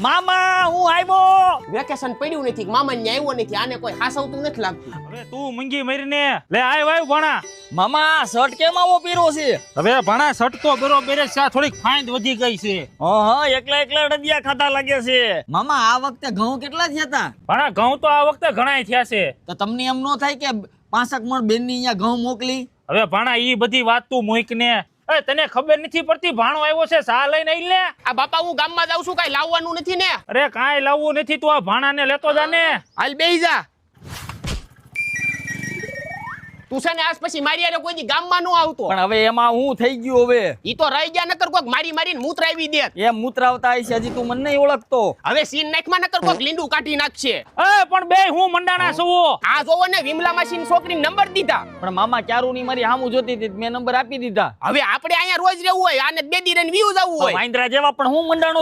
મામા હું આવ્યો. વેકેશન પડ્યું નથી મામા ને આવ્યો નથી આને કોઈ હાસવતું નથી લાગતું. હવે તું મૂંગી મરીને લે આય ભણા. મામા શર્ટ કેમ આવો પીરો છે? હવે ભણા સટકો બરોબર છે, આ થોડીક ફાઈન વધી ગઈ છે. હા એકલા એકલા ડડિયા ખાતા લાગે છે. મામા આ વખતે ઘઉં કેટલા થયા હતા? ભણા ઘઉં તો આ વખતે ઘણાય થયા છે. તો તમને એમ નો થાય કે 5 મણ બેન ની અહીંયા ઘઉં મોકલી? હવે ભણા ઈ બધી વાત તું મૂક ને. એ તને ખબર નથી પડતી ભાણો આવ્યો છે સા લઈને આઈ લે. આ બાપા હું ગામમાં જાઉં છું કઈ લાવવાનું નથી ને? અરે કાંઈ લાવવું નથી, તું આ ભાણાને લેતો જા ને. હાલ બેહી જા. તું છે ને આજ પછી મારી હારે કોઈ દી ગામમાં નો આવતો. પણ હવે એમાં હું થઈ ગયું? હવે ઈ તો રહી ગયા નકર કોક મારી મારીને મૂતરાવી દે. એમ મૂતરાવતા હશે, હજી તું મને નહીં ઓળખતો. હવે સીન નાખમાં નકર કોક લીંડું કાઢી નાખશે. એ પણ બે હું મંડાણા છું. આ જોવો ને વિમલા માસીની છોકરીને નંબર દીધા. પણ મામા ક્યારુની મારી હામું જોતી હતી, મેં નંબર આપી દીધા. હવે આપણે અહીંયા રોજ રહેવું હોય આને 2 દી રહીને વ્યૂ જવું હોય. વાંદરા જેવા પણ હું મંડાણો